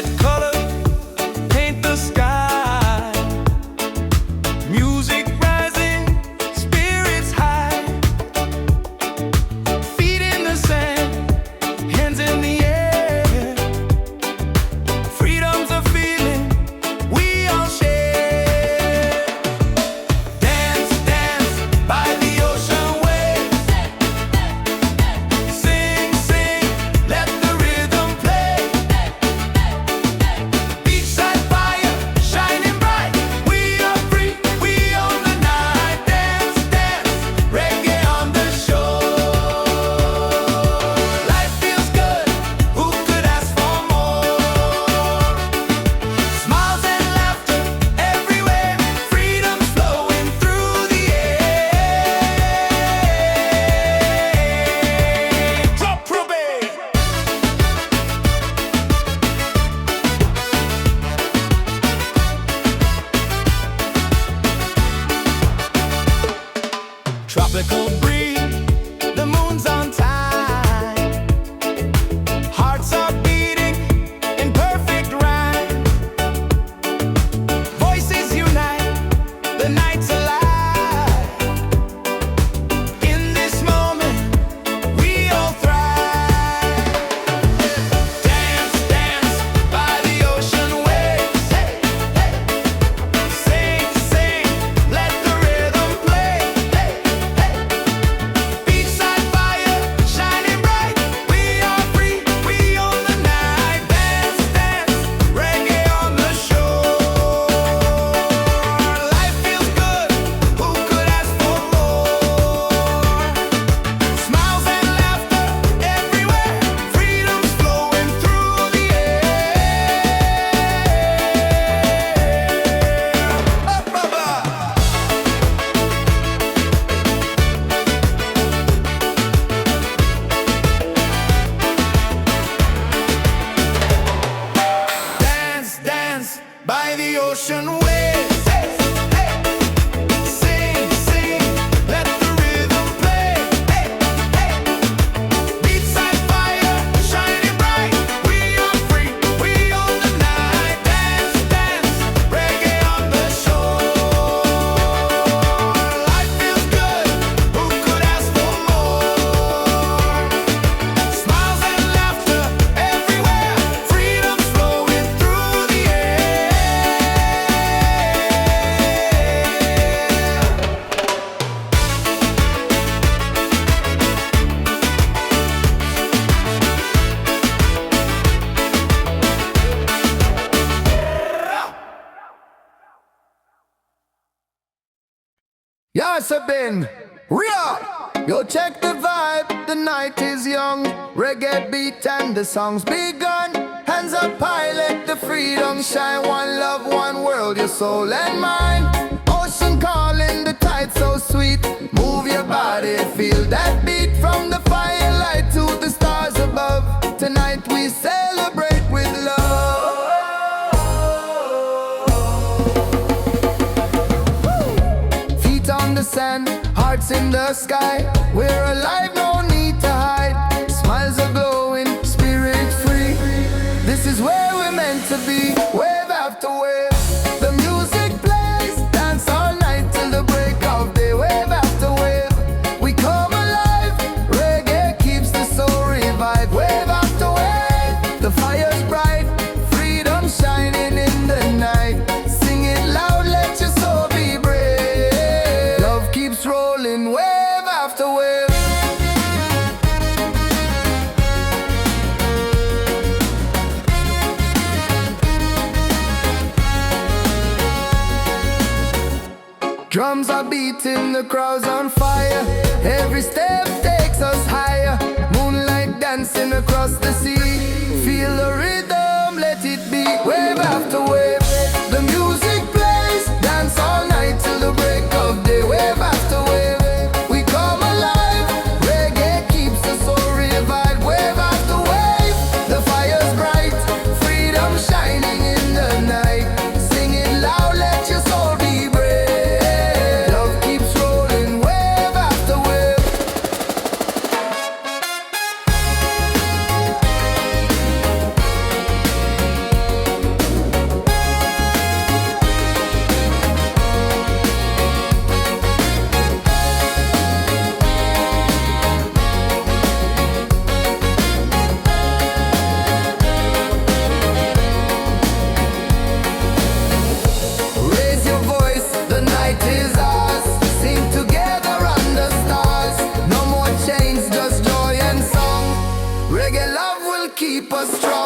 Let color paint the sky. Music rising, spirits high. Feet in the sand, hands in the air. Freedom's a feeling we all share. Dance, dance by the ocean waves. Sing, sing, let the rhythm play. Beachside fire, shining bright. We are free, we own the night. Dance, dance, reggae on the shore. Life feels good, who could ask for more? Smiles and laughter everywhere. Freedom's flowing through the air. Drop Ruby. Tropical breeze, the moon's on time. Hearts are beating in perfect rhyme. Voices unite, the night's alive. In this moment, we all thrive. Dance, dance by the ocean waves. Hey, hey. Sing, sing, let the rhythm play. Hey, hey. Beachside fire, shining bright. We are free, we own the night. Dance, dance, reggae on the shore. Life feels good, who could ask for more? Smiles and laughter everywhere. Freedom's flowing through the air. Up, brother. Dance, dance by the ocean waves. Hey, hey. Sing, sing, let the rhythm play. Hey, hey. Beachside fire, shining bright. We are free, we own the night. Dance, dance, reggae on the shore. Life feels good, who could ask for more? Smiles and laughter everywhere. Freedom's flowing through the air. Yes, I've been real. Yo, check the vibe. The night is young. Reggae beat and the song's begun. Hands up high, let the freedom shine. One love, one world, your soul and mind. Ocean calling, the tide so sweet. Move your body, feel that beat. From the firelight to the stars above. Tonight we celebrate with love. Feet on the sand, hearts in the sky. We're alive, no need to hide. Smiles are glowing, spirit free. This is where we're meant to be. Wave after wave, the music plays. Dance all night till the break of day. Wave after wave, we come alive. Reggae keeps the soul revived. Wave after wave, the fire's bright. Freedom shining in the night. Sing it loud, let your soul be brave. Love keeps rolling, wave after wave. Drums are beating, the crowd's on fire. Every step takes us higher. Moonlight dancing across the sea. Feel the rhythm, let it be. Wave after wave, the music plays. Dance all night till the break of day. Wave after wave, we come alive. Reggae keeps us so revived. Wave after wave, the fire's bright. Freedom shining in the night. Sing it loud, let your soul be brave. Love keeps rolling, wave after wave.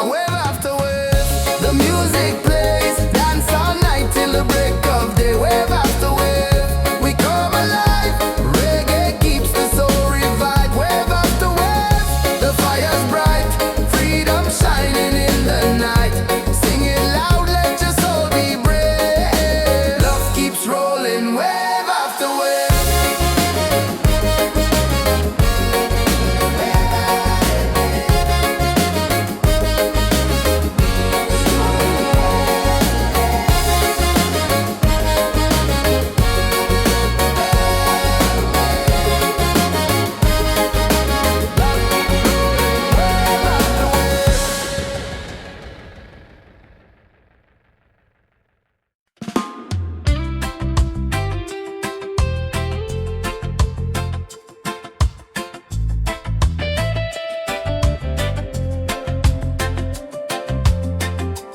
on, wave after wave. The music plays, dance all night till the break of day. Wave after wave, we come alive. Reggae keeps the soul revived. Wave after wave, the fire's bright, freedom shining in the night. Sing it loud, let your soul be brave. Love keeps rolling, wave after wave.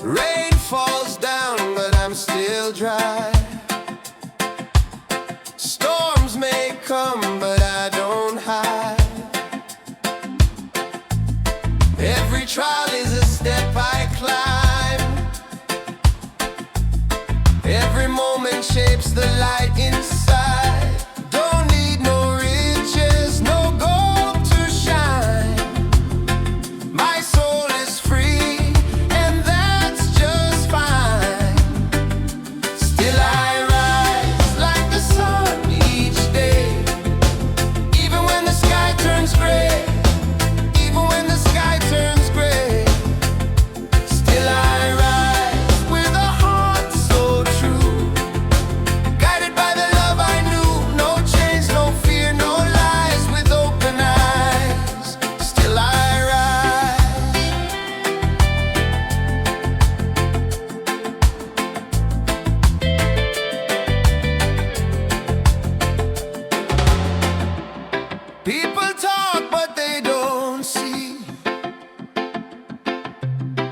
Rain falls down, but I'm still dry. Storms may come, but I don't hide. Every trial is a step I climb. Every moment shapes the light inside. Don't need no riches, no gold to shine. My soul is free, and that's just fine. Still I rise like the sun each day, even when the sky turns gray, even when the sky turns gray. Still I rise with a heart so true, guided by the love I knew. No chains, no fear, no lies, with open eyes. Still I rise. People talk, but they don't see.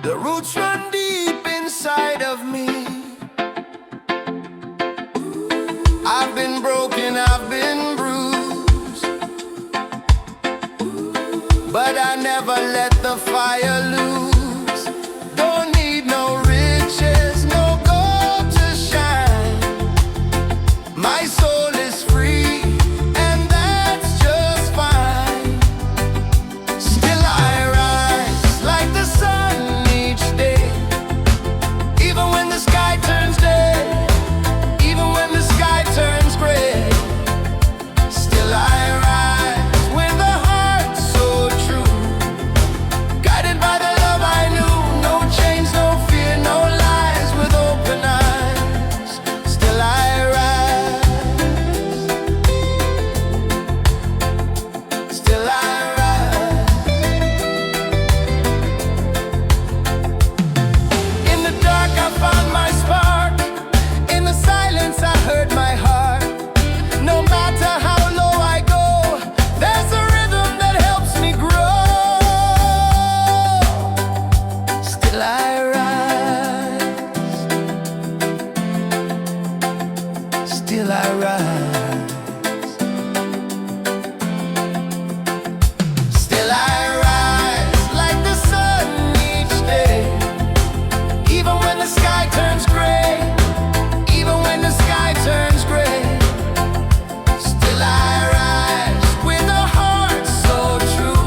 The roots run deep inside of me. I've been broken, I've been bruised, but I never let the fire lose. Don't need no riches, no gold to shine. My soul is free, and that's just fine. Still I rise like the sun each day, even when the sky turns day, even when the sky turns gray. Still I rise with a heart so true, guided by the love I knew. No chains, no fear, no lies, with open eyes. Still I rise. Still I rise. In the dark I found my spark, in the silence I heard my heart. No matter how low I go, there's a rhythm that helps me grow. Still I rise. Still I rise. Still I rise like the sun each day, even when the sky turns gray, even when the sky turns gray. Still I rise with a heart so true,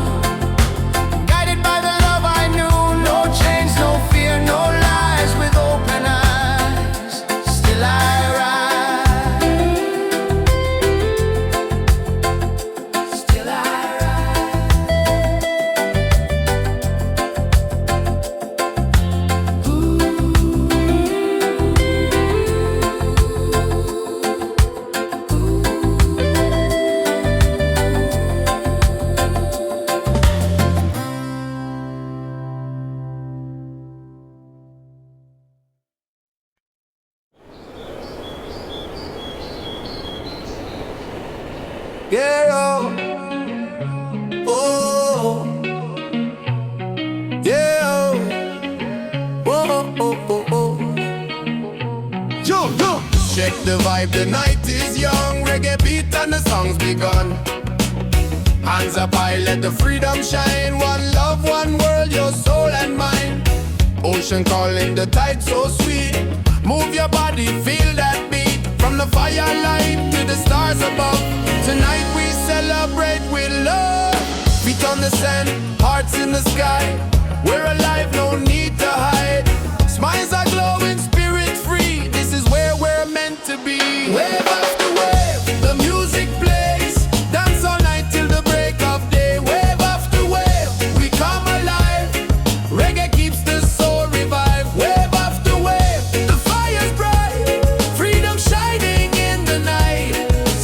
guided by the love I knew. No chains, no fear, no lies, with open eyes. Still I rise. Still I yeah, oh, oh, yeah, oh, oh, oh, oh, oh. Yo, yo. Check the vibe, the night is young. Reggae beat and the song's begun. Hands up high, let the freedom shine. One love, one world, your soul and mine. ocean calling, the tide so sweet. Move your body, feel that beat. From the firelight to the stars above, tonight we celebrate with love. Feet on the sand, hearts in the sky. We're alive, no need to hide. Smiles are glowing, spirit free. This is where we're meant to be. Wave after wave, the music plays. Dance all night till the break of day. Wave after wave, we come alive. Reggae keeps the soul revived. Wave after wave, the fire's bright. Freedom shining in the night.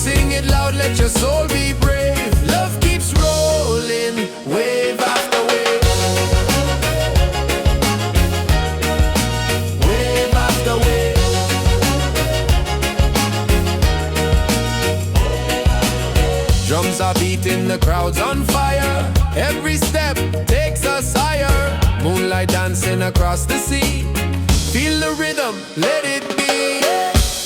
Sing it loud, let your soul be brave. Love keeps rolling, wave after wave. Wave after wave. Drums are beating, the crowd's on fire. Every step takes us higher. Moonlight dancing across the sea. Feel the rhythm, let it be.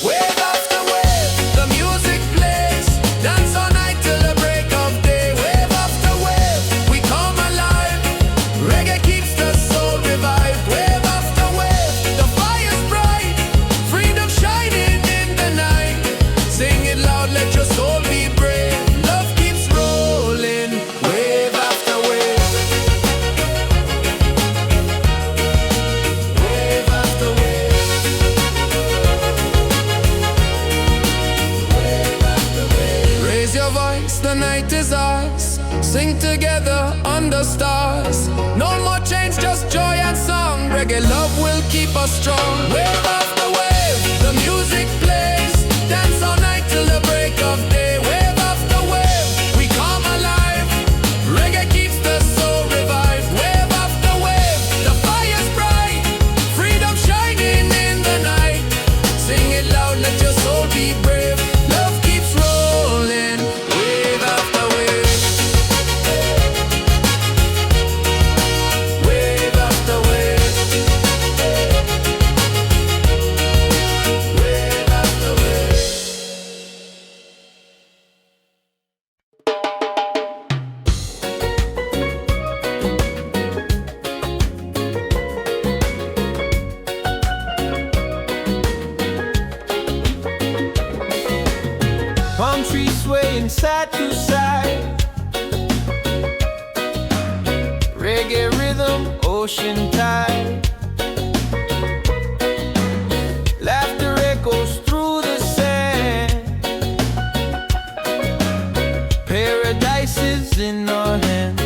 Wave after wave, the music plays. Dance all night till the break of day. Wave after wave, we come alive. Reggae keeps the soul revived. Wave after wave, the fire's bright. Freedom shining in the night. Sing it loud, let your soul be brave. Love keeps rolling, wave after wave. Wave after wave. Wave after wave. Raise your voice, the night is ours. Sing together under stars. No more change, just joy and song. Reggae love will keep us strong. Wave after wave, the music plays. Dance all night till the break of day. Wave after wave, we come alive. Reggae keeps the soul revived. Wave after wave, the fire's bright. Freedom shining in the night. Sing it loud, let your soul be brave. Love keeps rolling, wave after wave. Wave after wave. Wave after wave. Palm trees swaying side to side. Reggae rhythm, ocean tide. Laughter echoes through the sand. Paradise is in our hands.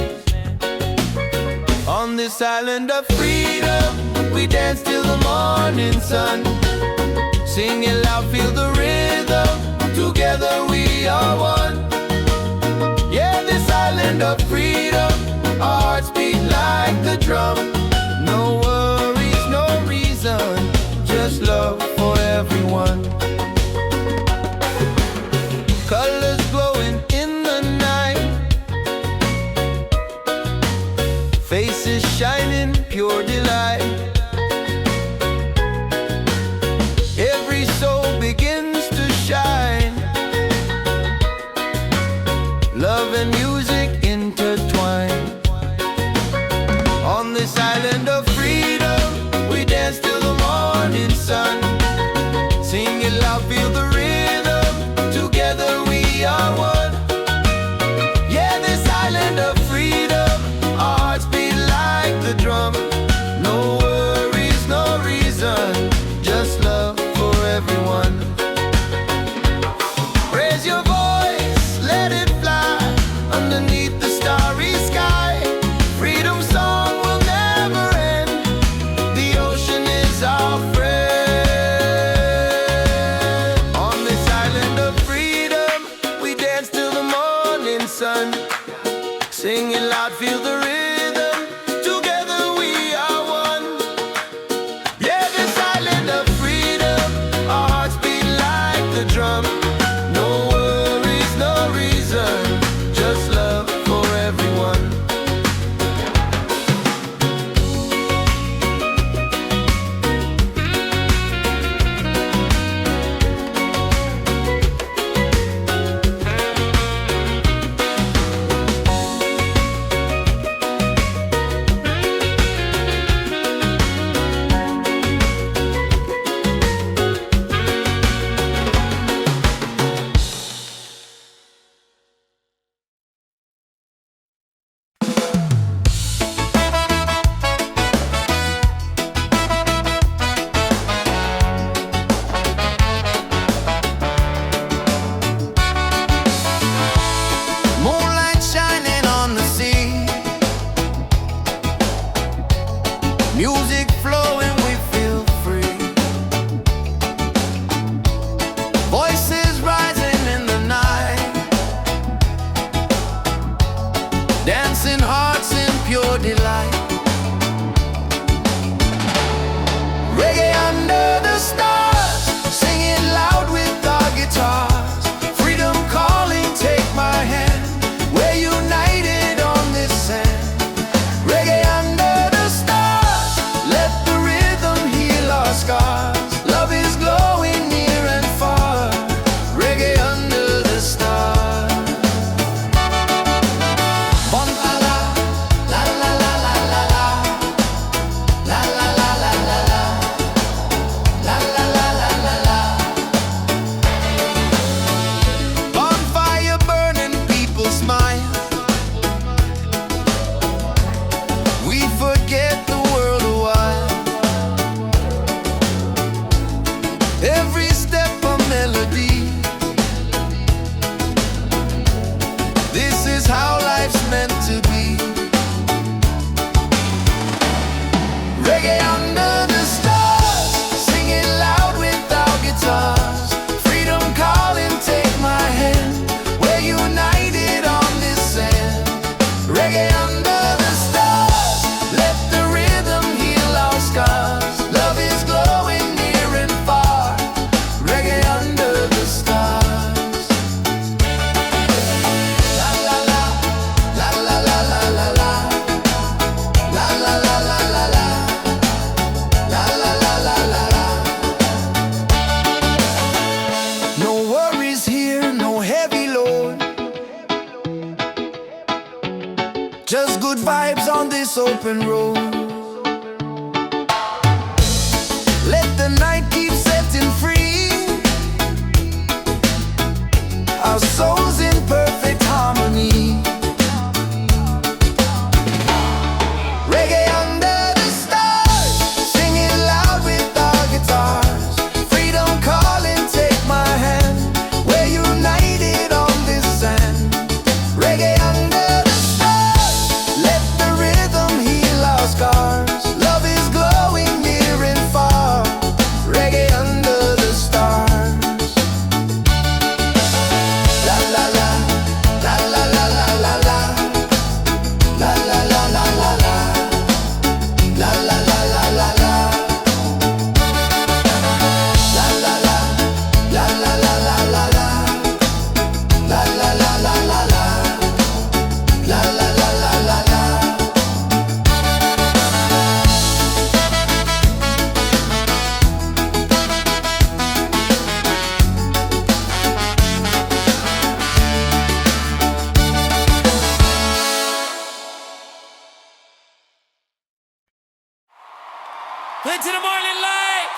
On this island of freedom, we dance till the morning sun. Sing it loud, feel the rhythm. Together we are one. Yeah, this island of freedom, our hearts beat like the drum. No worries, no reason, just love for everyone. Colors glowing in the night, faces shining, pure delight. Every soul begins to shine. Love and music intertwine. On this island Music flowing, we feel free. Voices rising in the night, dancing hearts in pure delight. Reggae under the stars, singing loud with our guitars. Freedom calling, take my hand. We're united on this sand. Reggae under the stars, let the rhythm heal our scars. Love is glowing near and far. Reggae under the stars. Bon la la, la la la la la la, la la la la la la, la la la la la la. Bonfire burning, people smile. We forget the world a while. Every step a melody. This is how life's meant to be. Reggae under the stars, singing loud with our guitars. Freedom calling, take my hand. We're united on this sand. Reggae under the stars, let the rhythm heal our scars. Love is glowing near and far. Reggae under the stars. La la la, la la la la la la, la la la la la la, la la la la la la. No worries here, no heavy load. Just good vibes on this open road. Let the night keep setting free. Our souls in perfect harmony. Reggae under the stars, singing loud with our guitars. Freedom calling, take my hand. We're united on this sand. Reggae under the stars, let the rhythm heal our scars. Love is glowing near and far. Reggae under the stars. La la la, la la la la la la, la la la la la la, la la la la la la, la la la, la la la la la la, la la la la la la, la la la la la la. Into the morning light.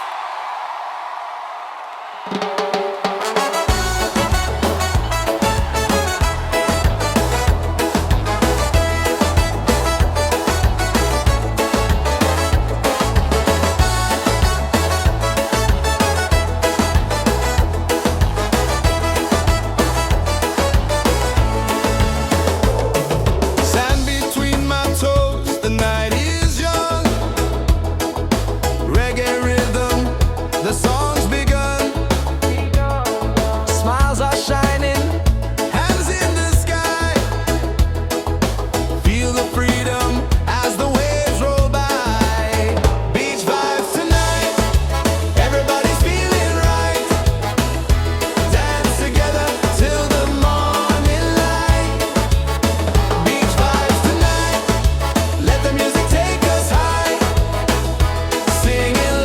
Sand between my toes, the night is young. Reggae rhythm, the song's begun. Smiles are shining, hands in the sky. Feel the freedom as the waves roll by. Beach vibes tonight, everybody's feeling right. Dance together till the morning light. Beach vibes tonight, let the music take us high. Singing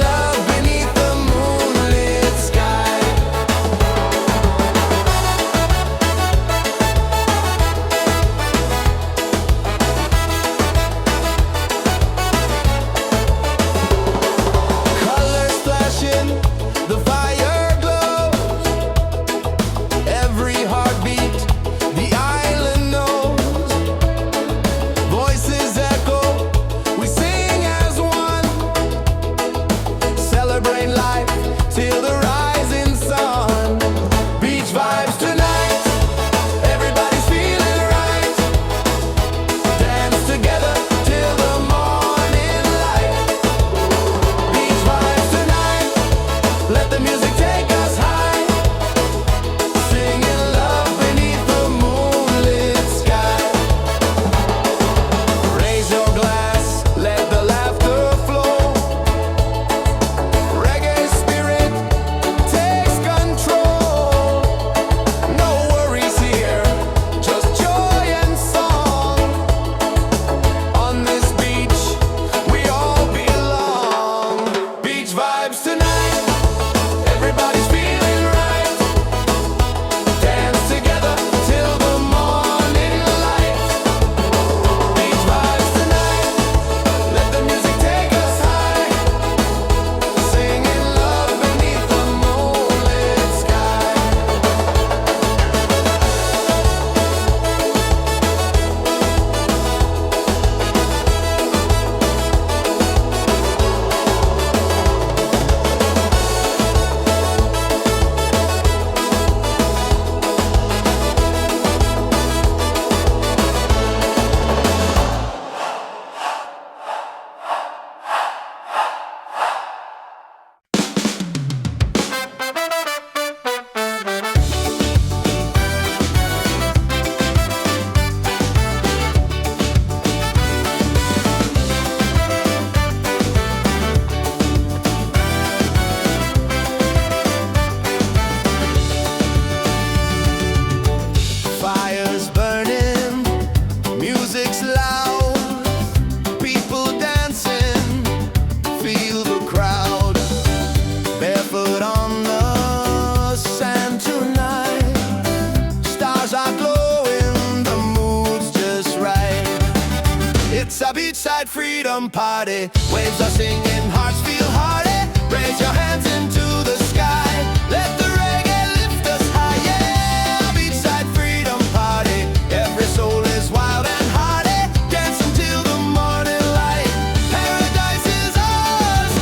freedom party. Waves are singing, hearts feel hearty. Raise your hands into the sky. Let the reggae lift us high. Yeah, beachside freedom party. Every soul is wild and hearty. Dance until the morning light. Paradise is ours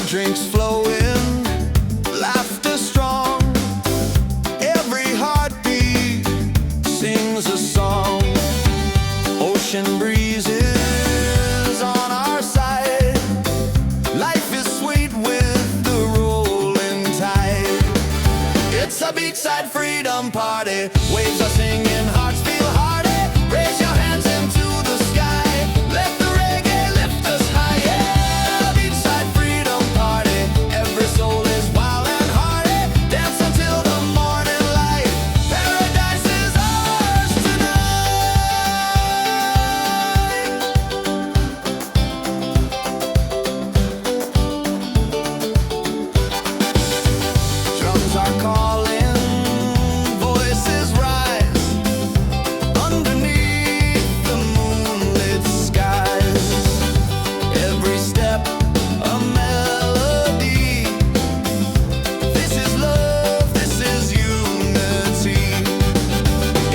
drinks flowing, laughter strong. Every heartbeat sings a song. Ocean breezes on our side. Life is sweet with the rolling tide. It's a beachside freedom party. Waves are singing, hearts feel hearty. Raise your hands into the sky. Let the reggae lift us high. Yeah, beachside freedom party. Every soul is wild and hearty. Dance until the morning light. Paradise is ours tonight. Drums are calling, voices rise underneath the moonlit skies. Every step a melody. This is love, this is unity.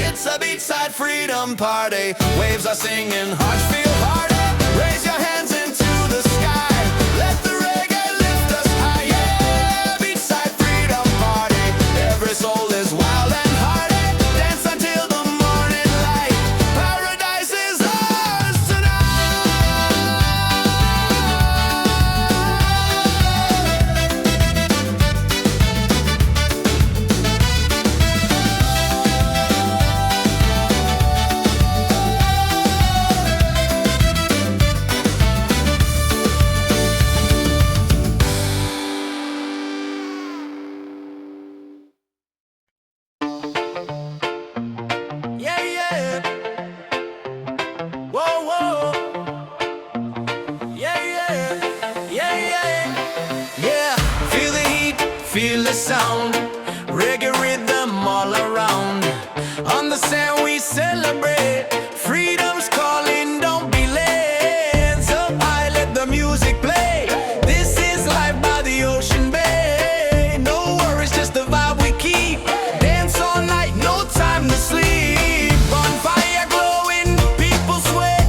It's a beachside freedom party. Waves are singing, hearts feel hearty. Raise your hands into the sky. Let the reggae lift us high. Yeah, beachside freedom party. Every soul is wild and hearty. Dance until the morning light. Paradise is ours Yeah, yeah. Whoa, whoa. Yeah, yeah. Yeah, yeah. Yeah. Feel the heat, feel the sound. Reggae rhythm all around. On the sand we celebrate. Freedom's calling, don't be late. So I let the music play. This is life by the ocean bay. No worries, just the vibe we keep. Dance all night, no time to sleep. Bonfire glowing, people sweat.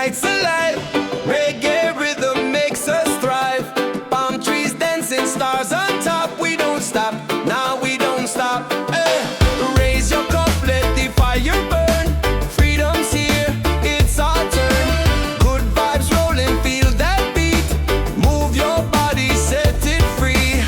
night's alive. Reggae rhythm makes us thrive. Palm trees dancing, stars on top. We don't stop, now we don't stop. Raise your cup, let the fire burn. Freedom's here, it's our turn. Good vibes rolling, feel that beat. Move your body, set it free.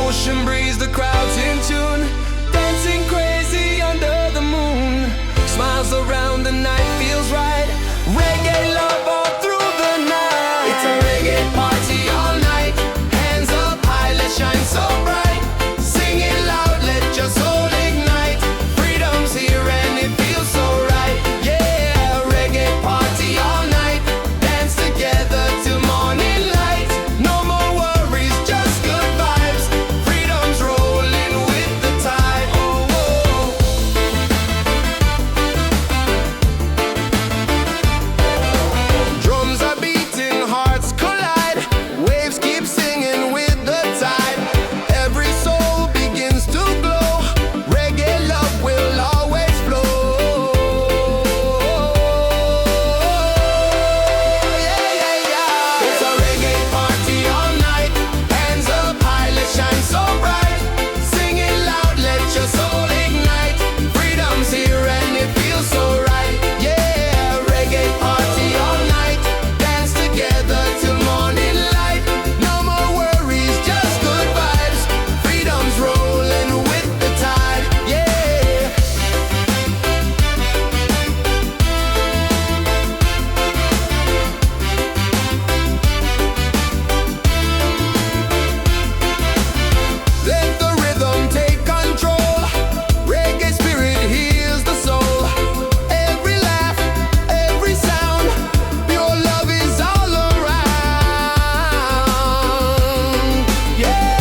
Ocean breeze, the crowd's in tune. Dancing crazy under the moon. Smiles around, the night feels right. Reggae love all through the night. It's a reggae party all night. Hands up high, let's shine so bright. Sing it loud, let your soul ignite. Freedom's here and it feels so right. Yeah, reggae party all night. Dance together till morning light. No more worries, just good vibes. Freedom's rolling with the tide. Oh, oh. Drums are beating, hearts collide. Waves keep singing with the tide. Every soul begins to glow. Reggae love will always flow. Yeah, yeah, yeah. It's a reggae party all night. Hands up high, let's shine so bright. Sing it loud, let your soul ignite. Freedom's here and it feels so right. Yeah, reggae party all night. Dance together till morning light. No more worries, just good vibes. Freedom's rolling with the tide. Yeah. Let the rhythm take control. Reggae spirit heals the soul. Every laugh, every sound, pure love is all around. Yeah,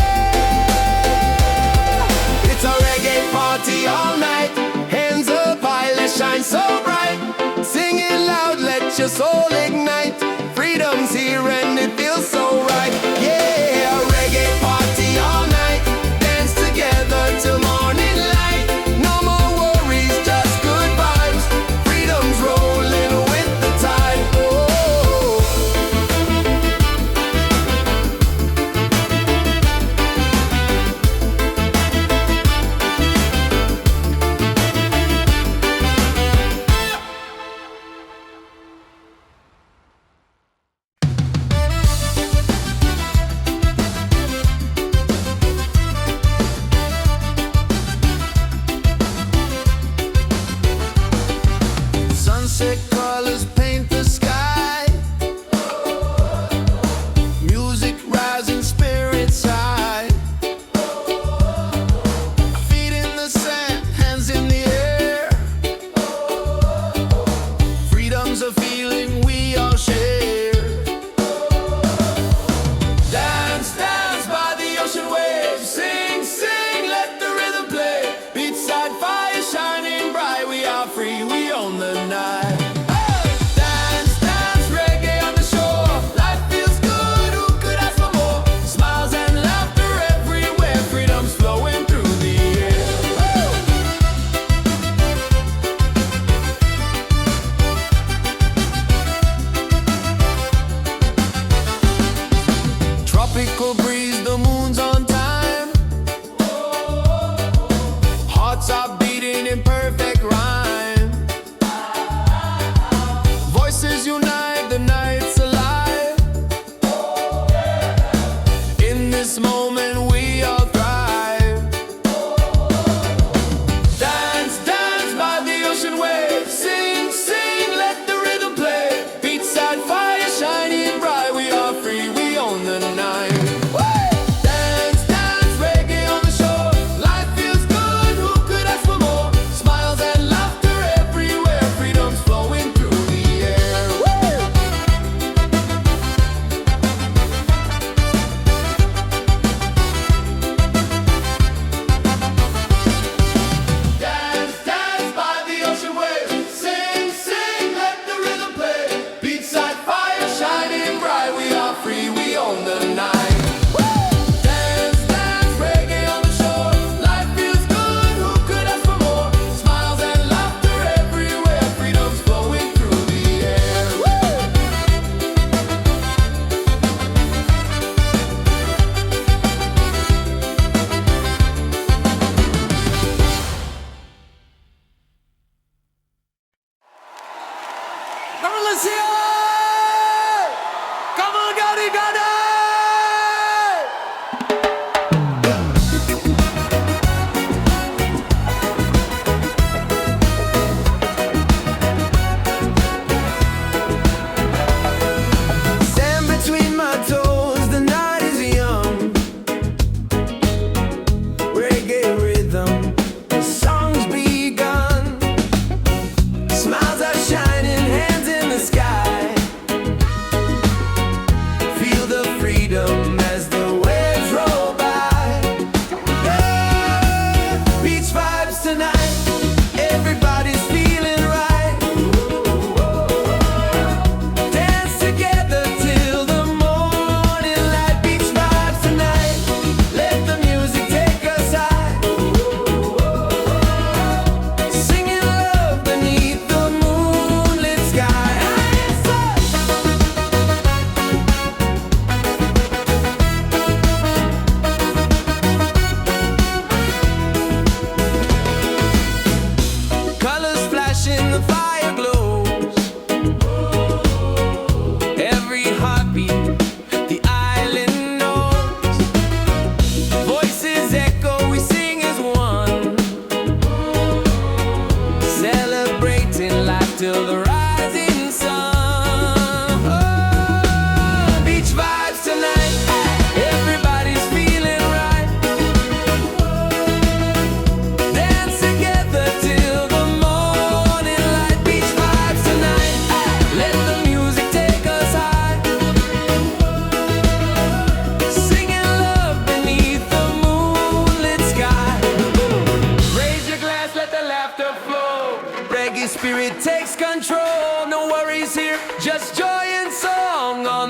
it's a reggae party all night. Hands up high, let's shine so bright. Sing it loud, let your soul ignite. Freedom's here and it feels so right. Yeah, reggae party all night. Dance together till morning light. No more worries, just good vibes. Freedom's rolling with the tide. Oh.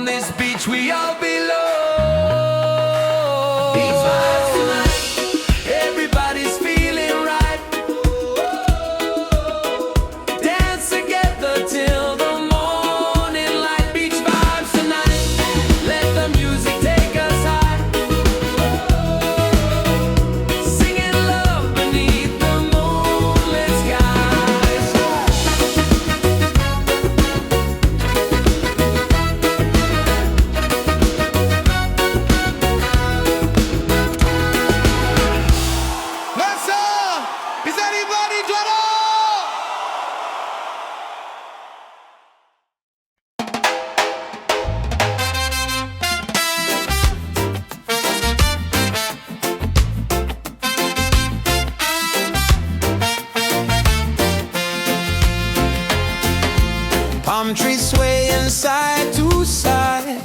this beach we all belong. Beach vibes tonight. Everybody's feeling right. Dance together till the morning light. Beach vibes tonight. Let the music take us high. Singing love beneath the moonlit skies. Let's is anybody done? Palm trees swaying side to side.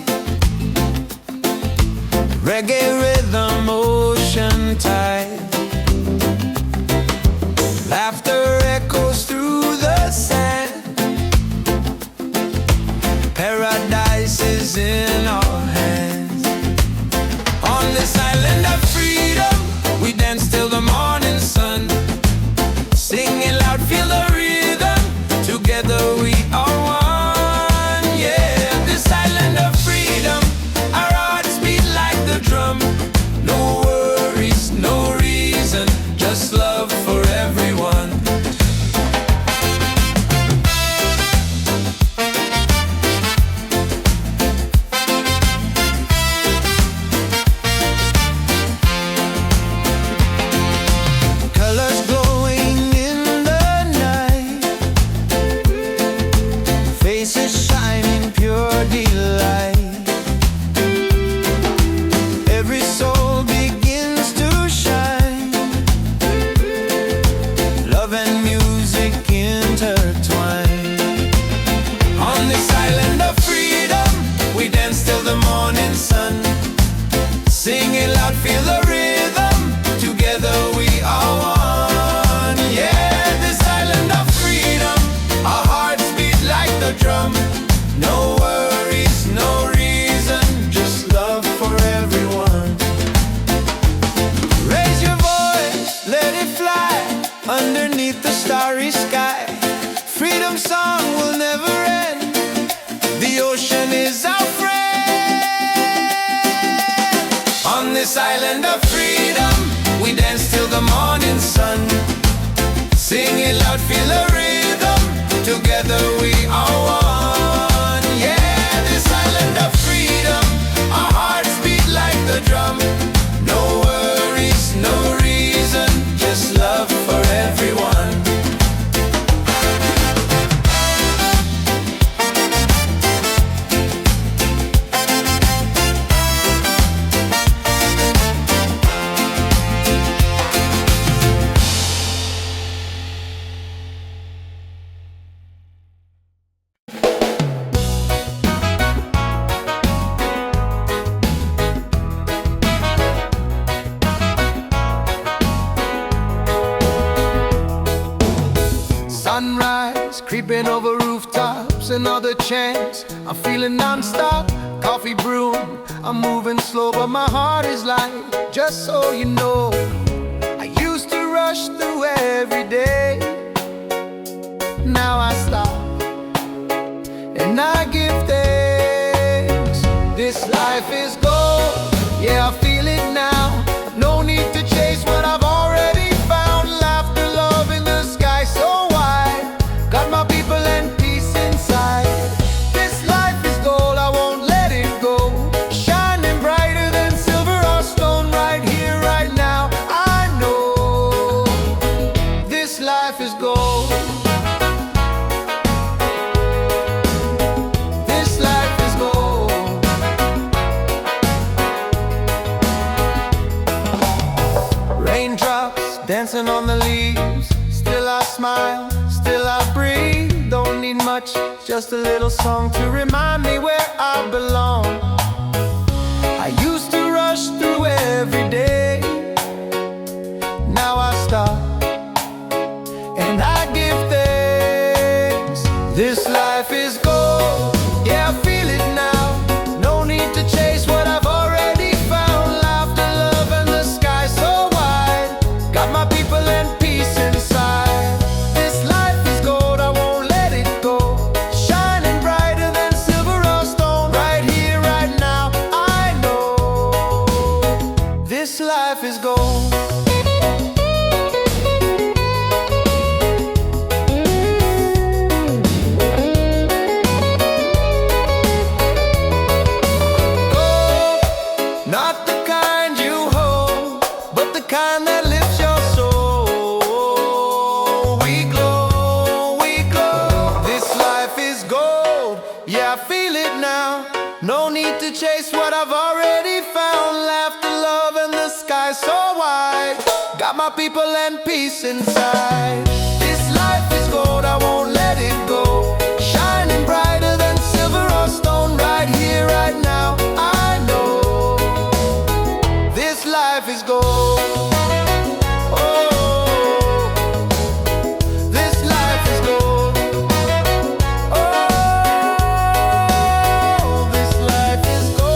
Reggae rhythm, ocean tide. Laughter echoes through the sand. Paradise is in our hands. On this island of freedom, we dance till the morning sun. Singing loud, feel the rhythm. Together we are one. Yeah, this island of freedom, our hearts beat like the drum. No worries, no reason, just love for everyone. Colors glowing in the night, faces shining pure delight. Every soul begins to shine. Love and music intertwine. On this island of freedom, we dance till the morning sun. Singing loud, feel the rhythm. Together we are one. Yeah, this island of freedom, our hearts beat like the drum. No worries, no reason, just love for everyone. Raise your voice, let it fly underneath the starry sky. Freedom song will never end. The ocean is our friend. On this island of freedom, we dance till the morning sun. Sing it loud, feel the rhythm. Together we are one. Yeah, this island of freedom, our hearts beat like the drum. No worries, no reason, just love for everyone. Sunrise, creeping over rooftops, another chance. I'm feeling non-stop, coffee brewing. I'm moving slow, but my heart is light. Just so you know, I used to rush through every day. Now I stop, and I give thanks. This life is gold, yeah, I feel it now. No need to chase what I've already found. Laughter, love in the sky so wide. Got my people and peace inside. This life is gold, I won't let it go. Shining brighter than silver or stone, right here, right now. I know this life is gold. This life is gold. Raindrops dancing on the leaves. Still I smile, still I breathe. Don't need much, just a little song to remind me where I belong. I used to rush through every day. Now I stop, and I give thanks. This life is gold, yeah, I feel it now. life is gold. Not the kind you hold, but the kind that lifts your soul. We glow, we glow. This life is gold, yeah, I feel it now. No need to chase what I've already found. Laughter, love, and the sky so wide. Got my people and peace inside. This life is gold, I won't let it go. Shining brighter than silver or stone. Right here, right now, I know this life is gold. Oh, this life is gold. Oh, this life is gold.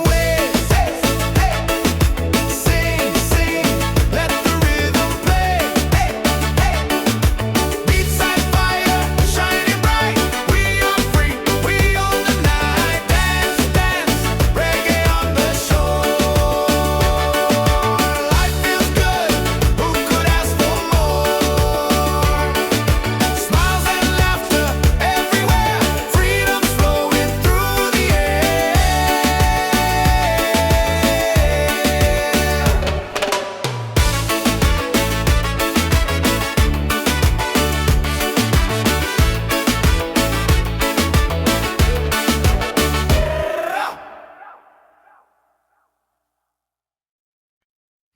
waves. Sing, sing, let the rhythm play. Beats like fire, shining bright. We are free, we own the night. Dance, dance, reggae on the shore. Life feels good, who could ask for more? Smiles and laughter everywhere, freedom's flowing through the air.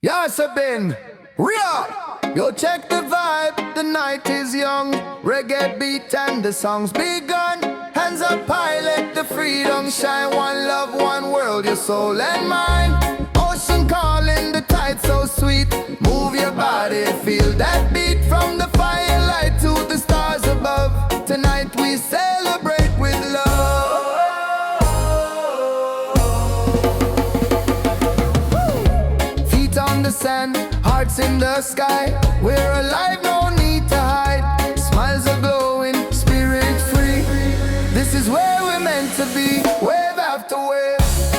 Yes, I've been real. Yo, check the vibe. The night is young. Reggae beat and the song's begun. Hands up high, let the freedom shine. One love, one world, your soul and mind. Ocean calling, the tide so sweet. Move your body, feel that beat. From the firelight to the stars above. Tonight we celebrate with love. Feet on the sand, hearts in the sky. We're alive, no need to hide. Smiles are glowing, spirit free. This is where we're meant to be. Wave after wave,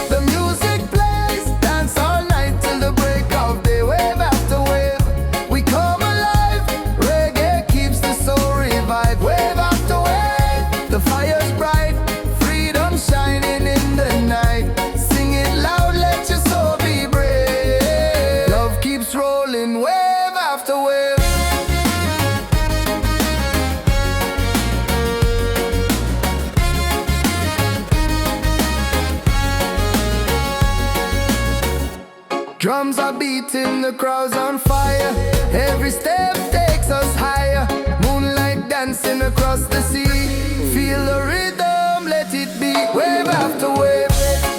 the music plays. Dance all night till the break of day. Wave after wave, we come alive. Reggae keeps the soul revived. Wave after wave, the fire's bright. Freedom shining in the night. Sing it loud, let your soul be brave. Love keeps rolling, wave after wave. Drums are beating, the crowd's on fire. Every step takes us higher. Moonlight dancing across the sea. Feel the rhythm, let it be. Wave after wave,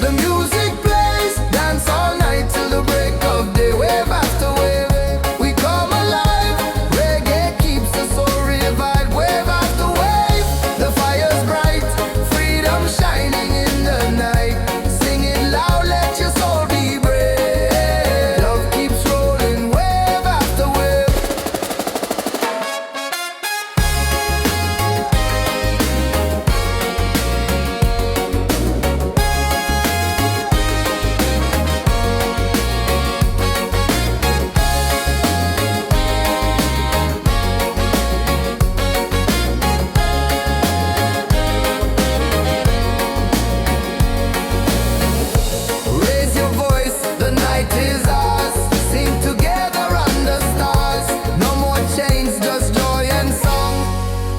the music plays. Dance all night till the break of day. Wave after wave, we come alive. Reggae keeps the soul revived. Wave after wave, the fire's bright. Freedom shining in the night. Sing it loud, let your soul be brave. Love keeps rolling, wave after wave. Raise your voice, the night is ours. Sing together under stars. No more chains, just joy and song.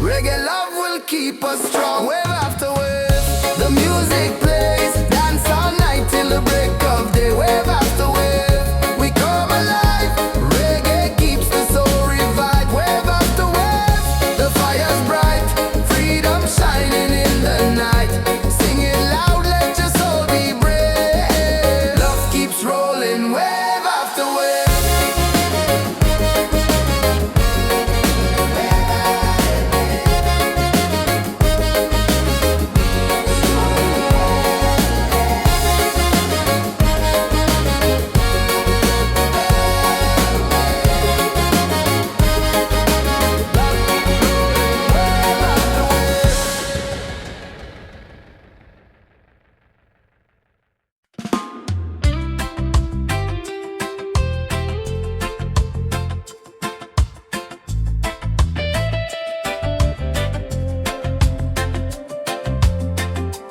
Reggae love will keep us strong. Wave after wave, the music plays. Dance all night till the break of day. Wave after wave, we come alive. Reggae keeps the soul revived. Wave after wave, the fire's bright. Freedom shining in the night. Sing it loud, let your soul be brave. Love keeps rolling, wave after wave.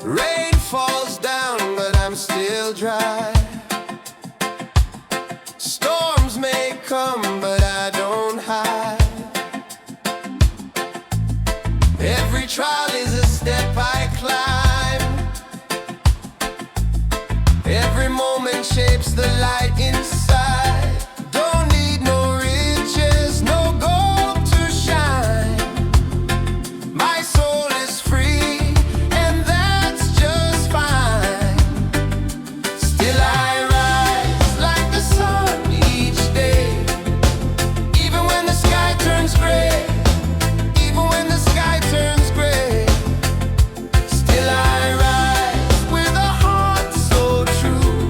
Rain falls down, but I'm still dry. Storms may come, but I don't hide. Every trial is a step I climb. Every moment shapes the light inside. Don't need no riches, no gold to shine. My soul is free, and that's just fine. Still I rise like the sun each day. Even when the sky turns gray, even when the sky turns gray. Still I rise with a heart so true.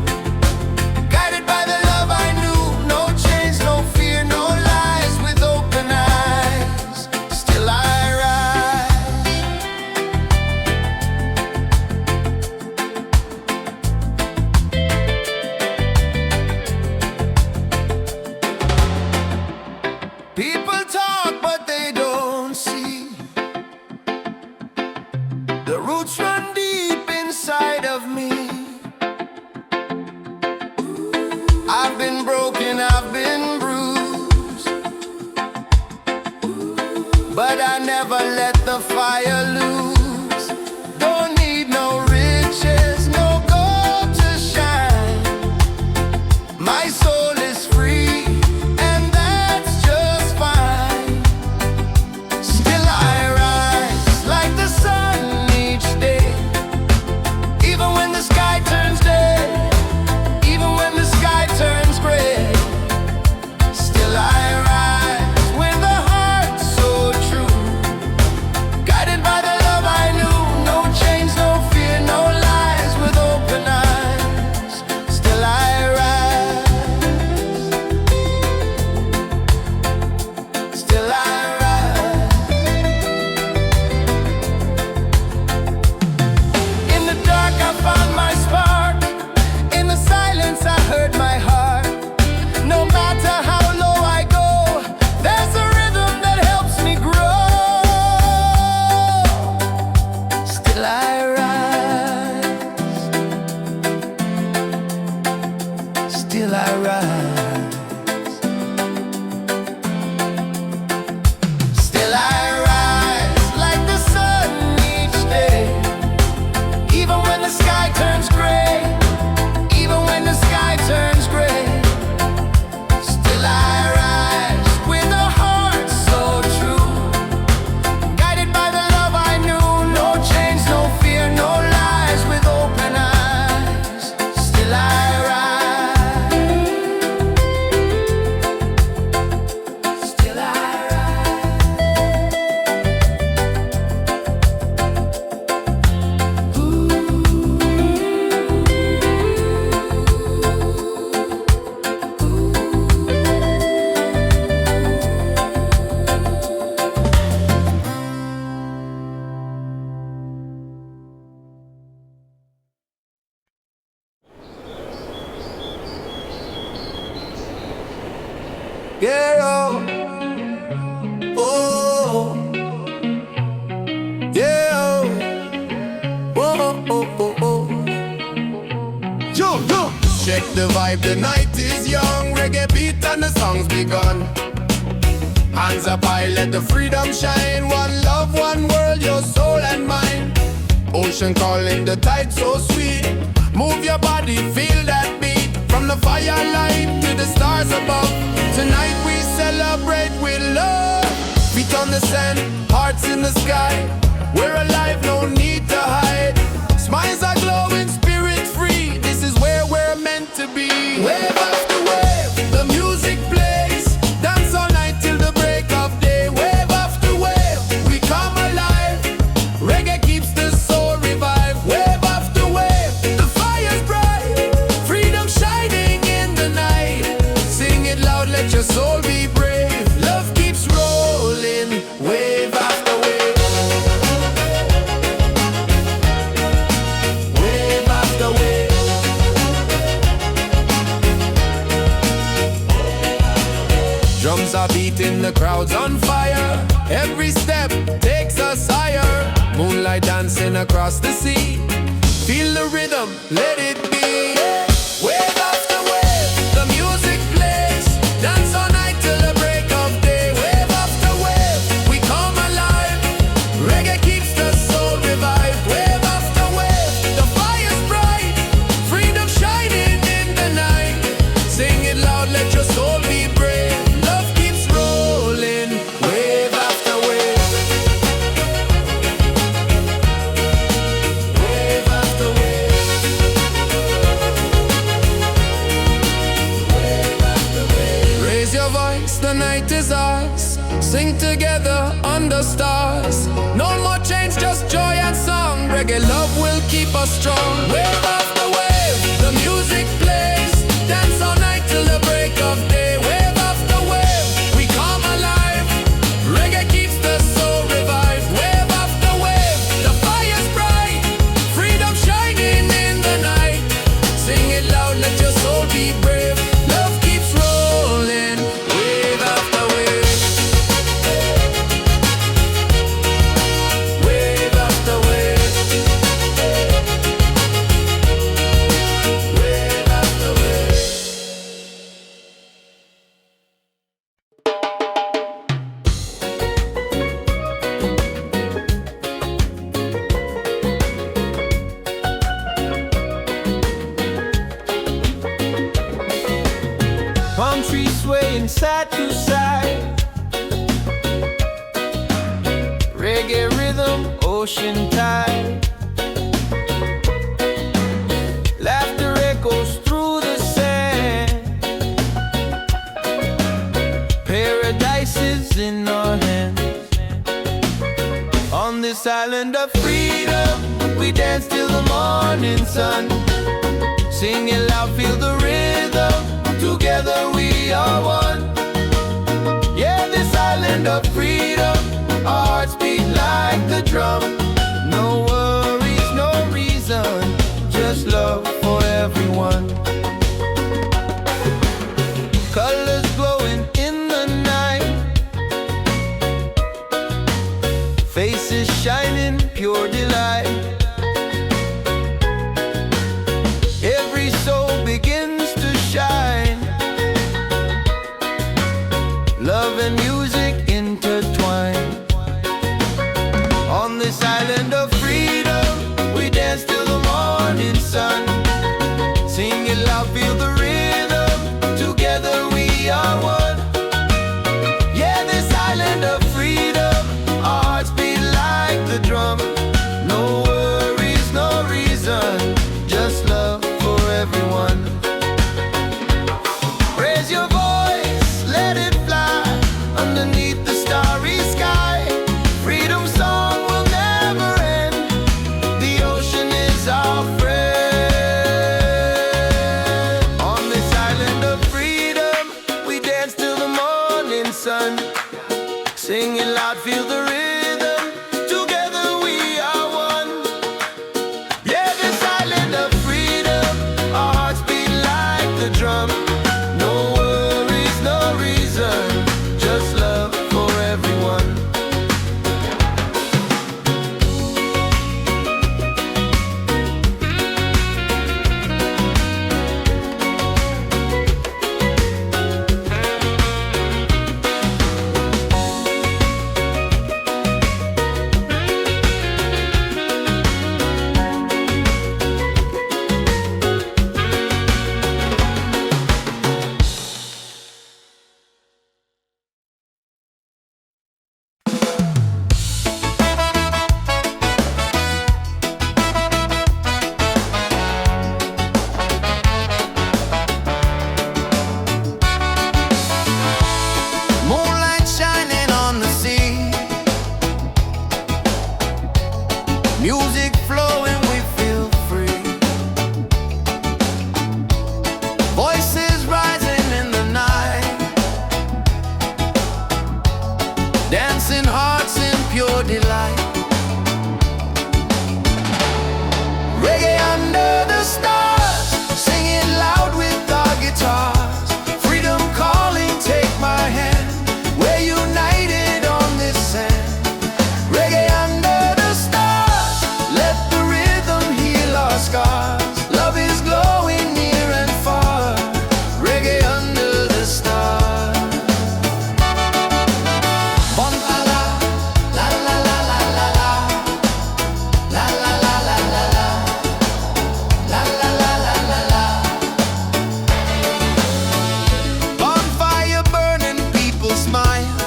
I've been broken, I've been bruised, but I never let the fire lose. Don't need no riches, no gold to shine. My soul is free, and that's just fine. Still I rise like the sun each day, even when the sky turns day, even when the sky turns gray. Still I rise with a heart so true, guided by the love I knew. No chains, no fear, no lies, with open eyes. Still I rise. Still I rise. In the dark I found my spark, in the silence I heard my heart. No matter how low I go, there's a rhythm that helps me grow. Still I rise. Still I rise. Still I rise like the sun each day, even when the sky turns gray, even when the sky turns gray. Still I rise with a heart so true, guided by the love I knew. No chains, no fear, no lies, with open eyes. Still I rise. Still I yeah, oh, yeah, oh, oh, oh. Yo. Check the vibe, the night is young. Reggae beat and the song's begun. Hands up high, let the freedom shine. One love, one world, your soul and mine. Ocean calling, the tide so sweet. Move your body, feel that beat. From the firelight to the stars above, tonight we celebrate with love. Feet on the sand, hearts in the sky. We're alive, no need to hide. Smiles are glowing, spirit free. This is where we're meant to be. Wave after wave, the music plays. Dance all night till the break of day. Wave after wave, we come alive. Reggae keeps the soul revived. Wave after wave, the fire's bright. Freedom shining in the night. Sing it loud, let your soul be brave. Love keeps rolling, wave after wave. Wave after wave. Drums are beating, the crowd's on fire. Every step takes us higher. Moonlight dancing across the sea. Feel the rhythm, let it be. Wave after wave, the music plays. Dance all night till the break of day. Wave after wave, we come alive. Reggae keeps the soul revived. Wave after wave, the fire's bright. Freedom shining in the night. Sing it loud, let your soul be brave. Love keeps rolling, wave after wave. Wave after wave. Wave after wave. Raise your voice, the night is ours. Sing together under stars. No more change, just joy and song. Reggae love will keep us strong. Wave after wave, the music plays. Dance all night till the break of day. Wave after wave, we come alive. Reggae keeps the soul revived. Wave after wave, the fire's bright. Freedom shining in the night. Sing it loud, let your soul be brave. Love keeps rolling, wave after wave. Wave after wave. Wave after wave. swaying side to side. Reggae rhythm, ocean tide. Laughter echoes through the sand. Paradise is in our hands. On this island of freedom, we dance till the morning sun. Sing it loud, feel the rhythm. Together we are one. Yeah, this island of freedom, our hearts beat like the drum. No worries, no reason, just love for everyone. Colors glowing in the night, faces shining, pure delight. Every soul begins to shine. Love and music intertwine. On this island of freedom, we dance till the morning sun. Sing it loud, feel the rhythm. Together we are one. Yeah, this island of freedom, our hearts beat like the drum. No worries, no reason, just love for everyone. Raise your voice, let it fly underneath the starry sky. Freedom song will never end. The ocean is our friend. On this island of freedom, we dance till the morning sun. Sing it loud, feel the rhythm. Together we are one. Yeah, this island of freedom, our hearts beat like the drum. No worries, no reason, just love for everyone. Moonlight shining on the sea, music flowing, we feel free. Voices rising in the night, dancing hearts in pure delight. Reggae under the stars, singing loud with our guitars. Freedom calling, take my hand. We're united on this sand. Reggae under the stars, let the rhythm heal our scars. Love is glowing near and far. Reggae under the stars. Bon la la, la la la la la la, la la la la la la, la la la la la la. Bonfire burning, people smile.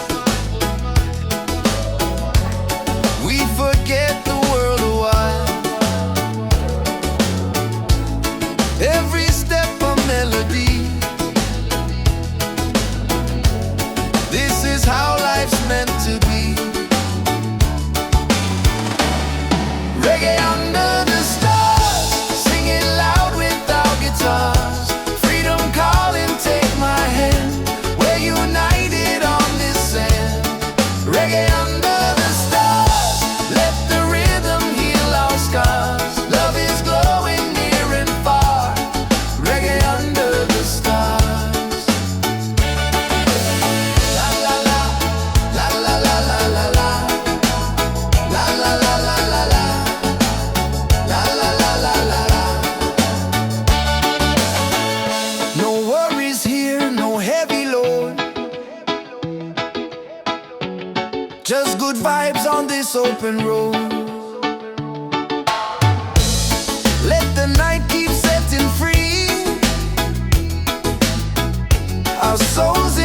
We forget the world a while. Every step a melody. This is how life's meant to be. Reggae under the stars, singing loud with our guitars. Freedom calling, take my hand. We're united on this sand. Reggae under the stars, let the rhythm heal our scars. Love is glowing near and far. Reggae under the stars. La la la, la la la la la la, la la la la la la, la la la la la la. No worries here, no heavy load, just good vibes on this open road. Let the night keep setting free. Our souls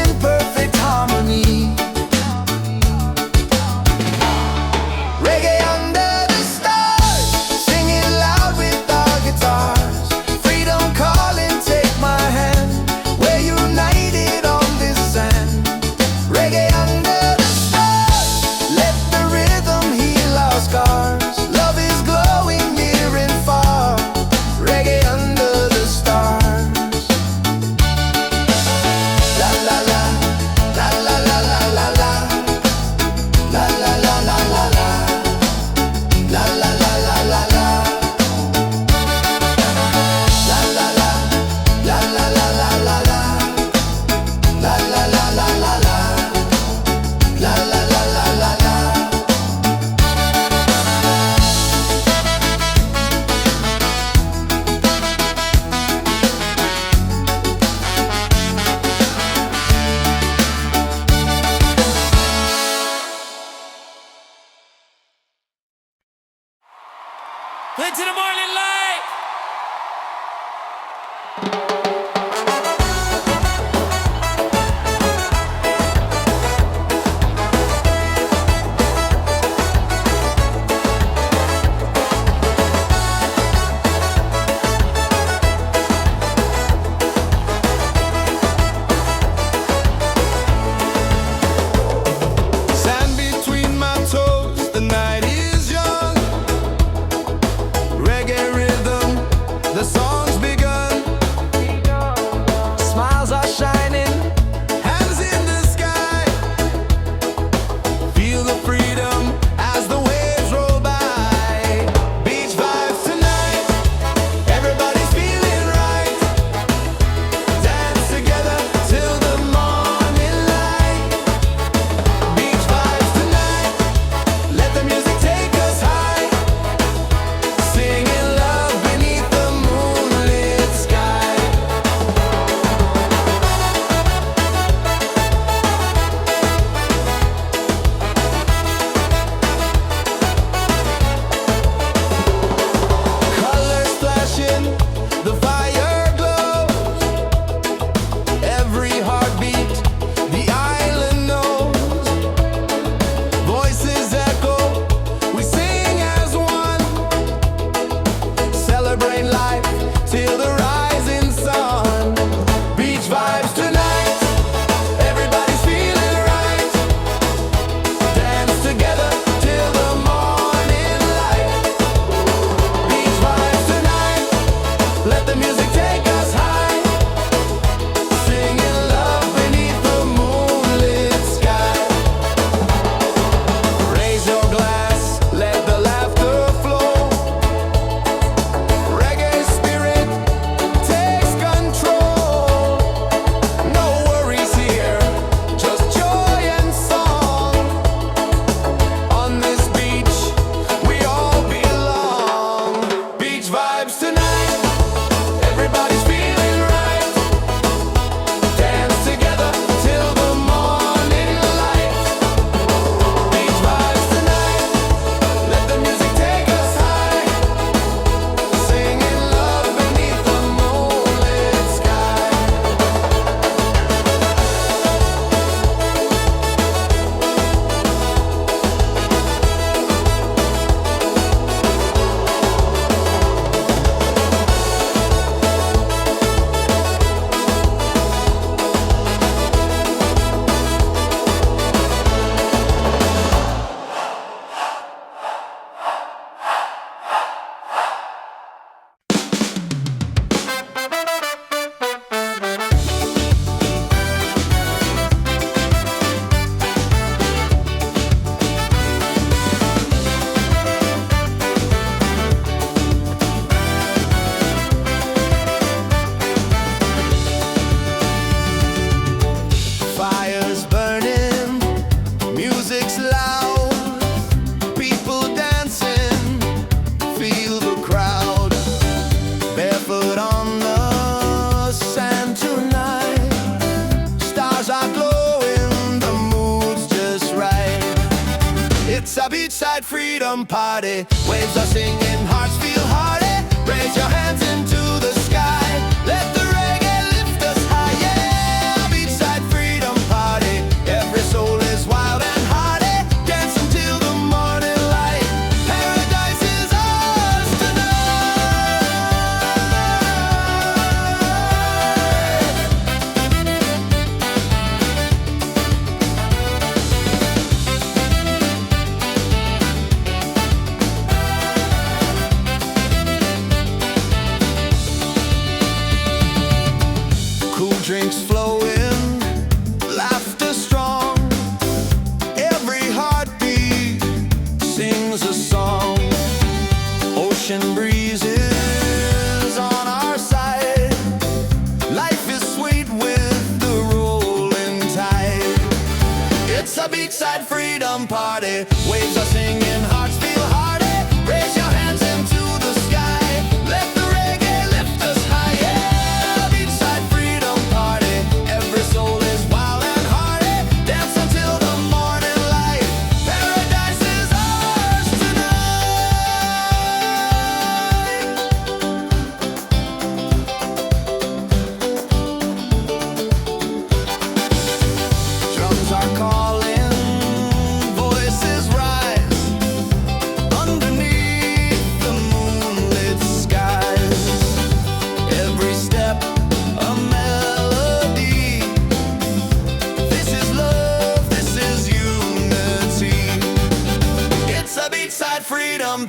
to the morning light. Sand between my toes, the night is young. Reggae rhythm, the song's begun. Smiles are shining, hands in the sky. Feel the freedom as the waves roll by. Beach vibes tonight, everybody's feeling right. Dance together till the morning light. Beach vibes tonight, let the music take us high. Singing love beneath the moonlit sky. Colors flashing, the fire glows. Every heartbeat, the island knows. Voices echo, we sing as one. Celebrate life till the rising sun. Beach vibes tonight, everybody's feeling right. Dance together till the morning light. Beach vibes tonight, let the music take us high. Singing love beneath the moonlit sky. Raise your glass, let the laughter flow. Reggae spirit takes control. No worries here, just joy and song. On this beach, we all belong. Beach vibes tonight, everybody's feeling right. Dance together till the morning light. Beach vibes tonight, let the music take us high. Singing love beneath the moonlit sky. Fire's burning, music's loud, people dancing, feel the crowd. Barefoot on the sand tonight, stars are glowing, the mood's just right. It's a beachside freedom party, waves are singing, hearts feel hearty. Raise your hands into the sky, let the reggae lift us high. Yeah, beachside freedom party, every soul is wild and hearty. Dance until the morning light, paradise is ours tonight. Cool drinks flowing, laughter strong. Every heartbeat sings a song. Ocean breezes on our side. Life is sweet with the rolling tide. It's a beachside freedom party, waves are singing, hearts feel hearty. Raise your hands into the sky, let the reggae lift us high. Yeah, beachside freedom party, every soul is wild and hearty. Dance until the morning light, paradise is ours tonight.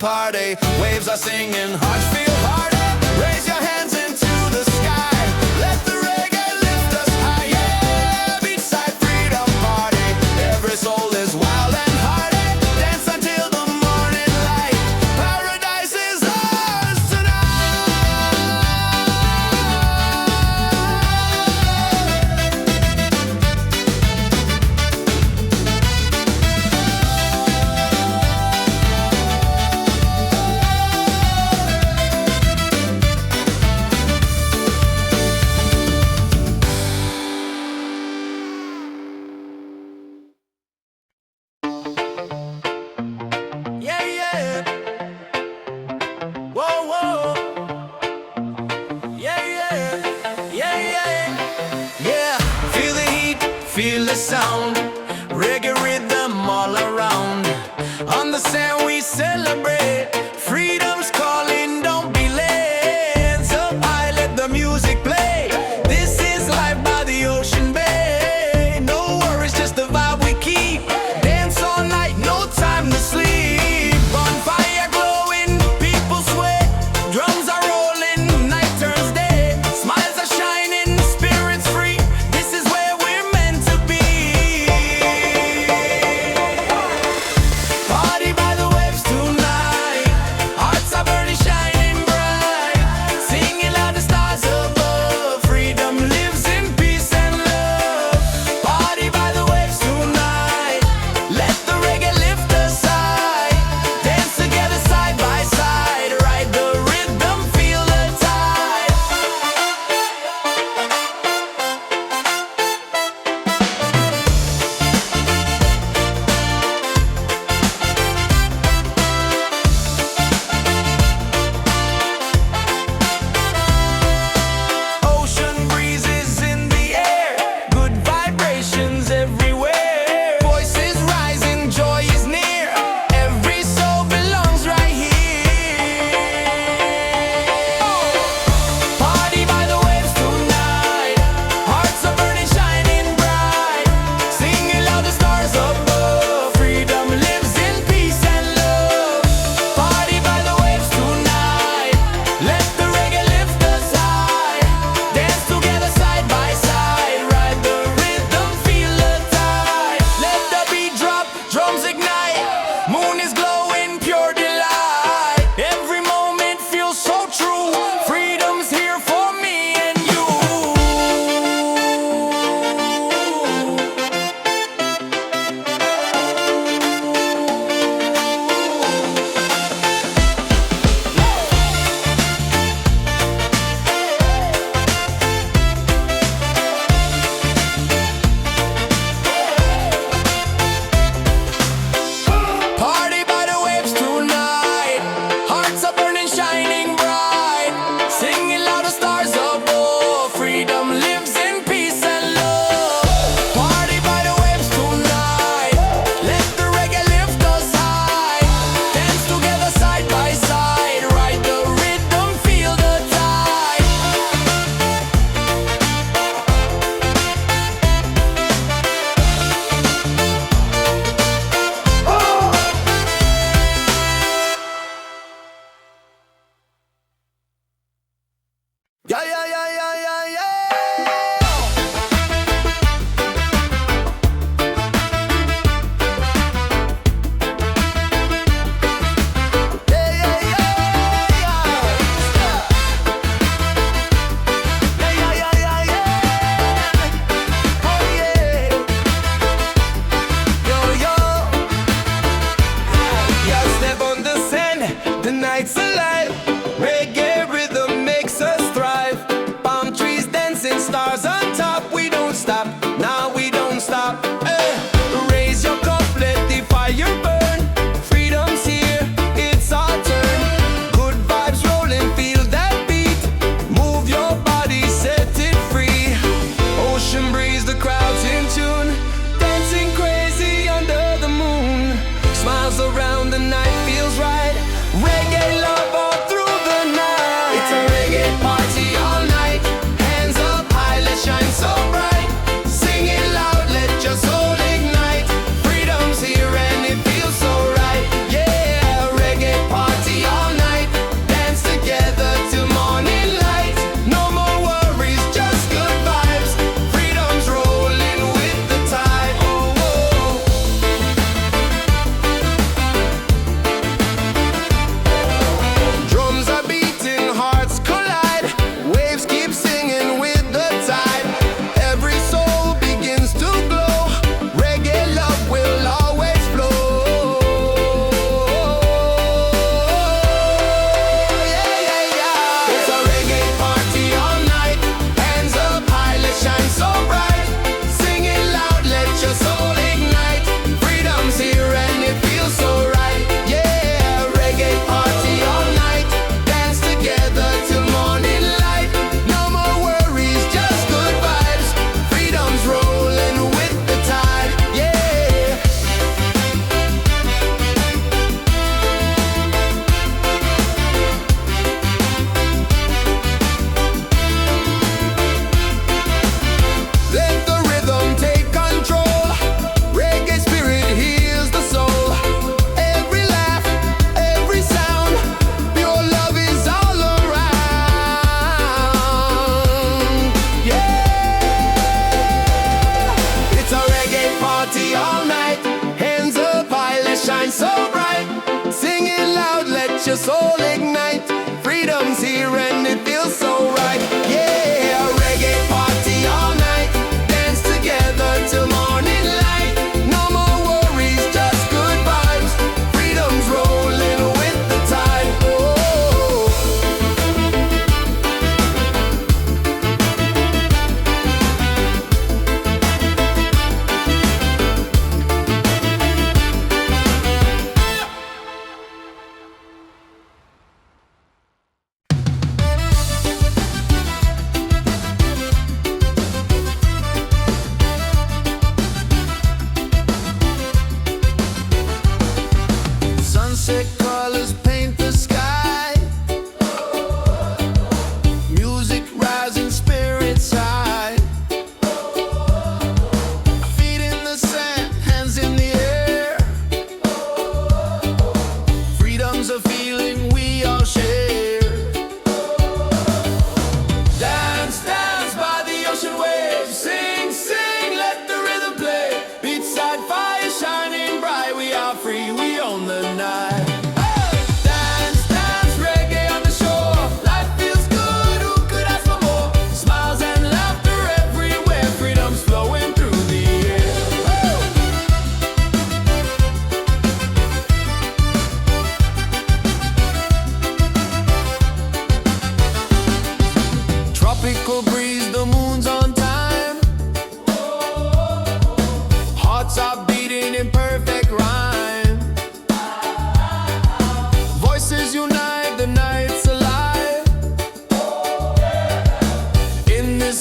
party. Waves are singing, hearts feel party. Raise your hands into the sky. Let the reggae lift us high. Yeah, beachside freedom party. Every soul is wild and hearty. Dance until the morning light. Paradise is ours yeah, yeah. Whoa, whoa. Yeah, yeah. Yeah, yeah. Yeah. Feel the heat, feel the sound. Reggae rhythm all around. On the sand we celebrate. Freedom's calling, don't be late. So high, let the music play. This is life by the ocean bay. No worries, just the vibe we keep. Dance all night, no time to sleep. Bonfire glowing, people sweat. Drums are rolling, night turns day. Smiles are shining, spirits free. This is where we're meant to be.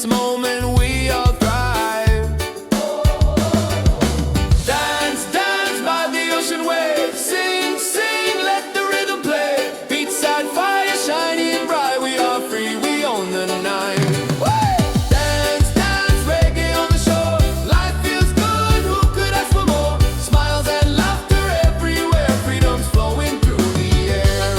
this moment we all thrive. Dance, dance by the ocean waves. Sing, sing, let the rhythm play. Beachside fire shining bright. We are free, we own the night. Dance, dance, reggae on the shore. Life feels good, who could ask for more? Smiles and laughter everywhere. Freedom's flowing through the air.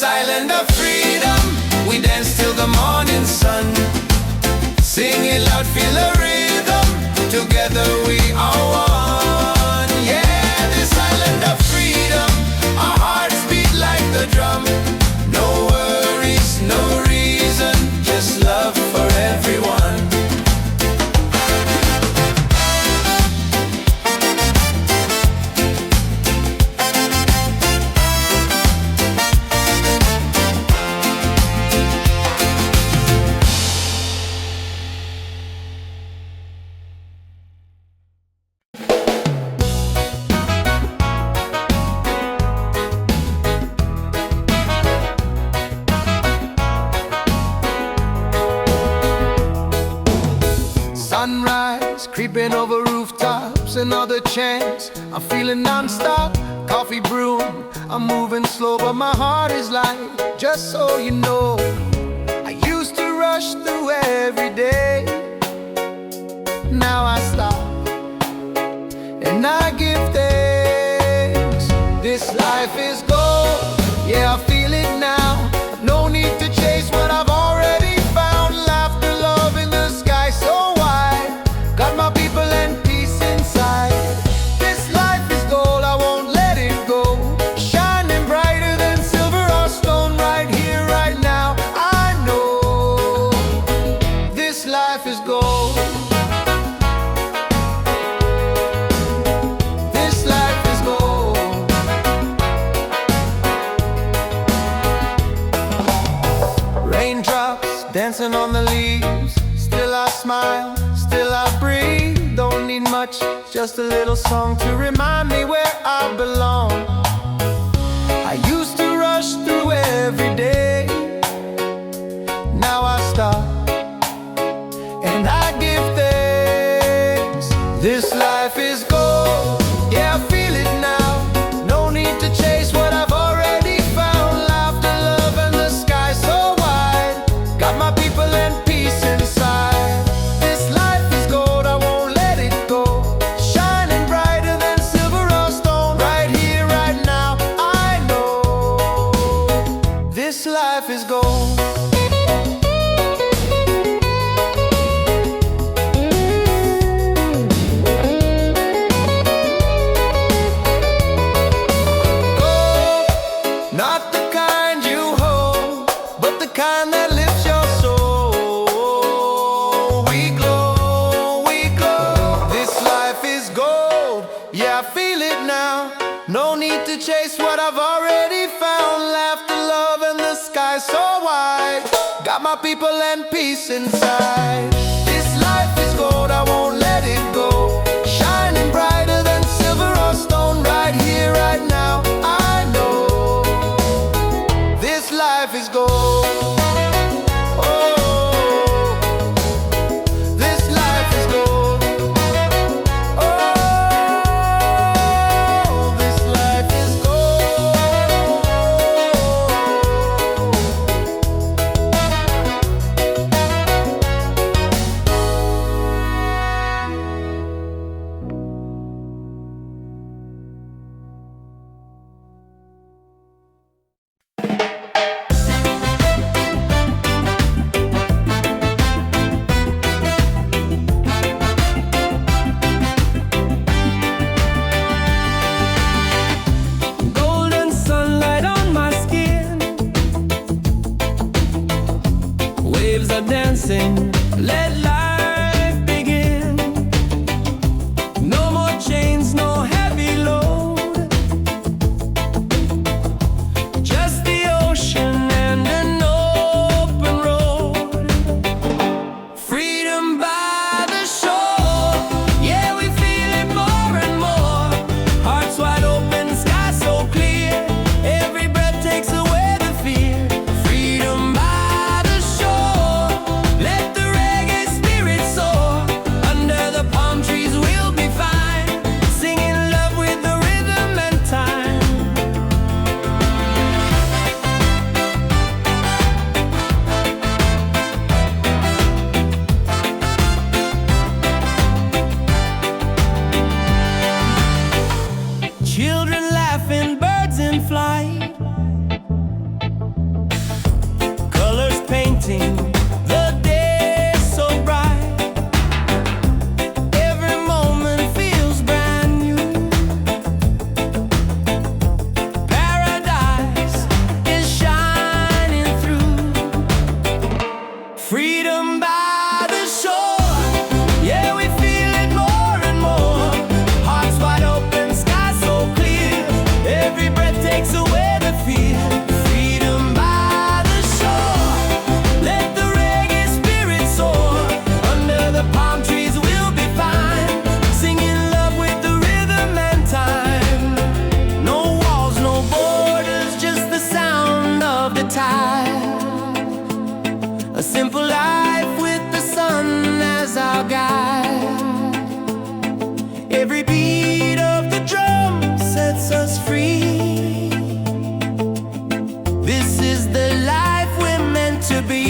island of freedom, we dance till the morning sun. Sing it loud, feel the rhythm, together we are one. Yeah, this island of freedom, our hearts beat like the drum. No worries, no reason, just love for everyone. Sunrise, creeping over rooftops, another chance. I'm feeling non-stop, coffee brewing. I'm moving slow, but my heart is light. Just so you know, I used to rush through every day. Now I stop, and I give thanks. This life is gold, yeah, I feel it now. No need to chase what I've already found. Laughter, love in the sky so wide. Got my people and peace inside. This life is gold, I won't let it go. Shining brighter than silver or stone, right here, right now. I know this life is gold. This life is gold. Raindrops dancing on the leaves, still I smile, still I breathe. Don't need much, just a little song to remind me where I belong. I used to rush through every day. Now I stop, and I give thanks. This life is gold, yeah, I feel it now. No need to chase what I've already found. Laughter, love, and the sky so wide. Got my people and peace inside. This life is gold, I won't let it go. Shining brighter than silver or stone, right here, right now. I know this life is gold. Not the kind you hold, but the kind that lifts your soul. We glow, we glow. This life is gold, yeah, I feel it now. No need to chase what I've already found. Laughter, love, and the sky so wide. Got my people and peace inside. This life is gold, I won't let it go. Shining brighter than silver or stone, right here, right now. I know this life is gold. Oh, this life is gold. Oh, this life is gold. Golden sunlight on my skin, waves are dancing, let life begin. No more chains, no heavy load, just the ocean and an open road. Freedom by the shore, yeah, we feel it more and more. Hearts wide open, sky so clear, every breath takes away the fear. Freedom by the shore, let the reggae waiting. The day is so bright, every moment feels brand new. Paradise is shining through. Freedom by the shore, yeah, we feel it more and more. Hearts wide open, sky so clear, every breath takes away the fear. Freedom by the shore, let the reggae spirit soar. Under the palm trees we'll be fine, singing love with the rhythm and time. No walls, no borders, just the sound of the tide. A simple life with the sun as our guide. Every beat of the drum sets us free. This is the life we're meant to be.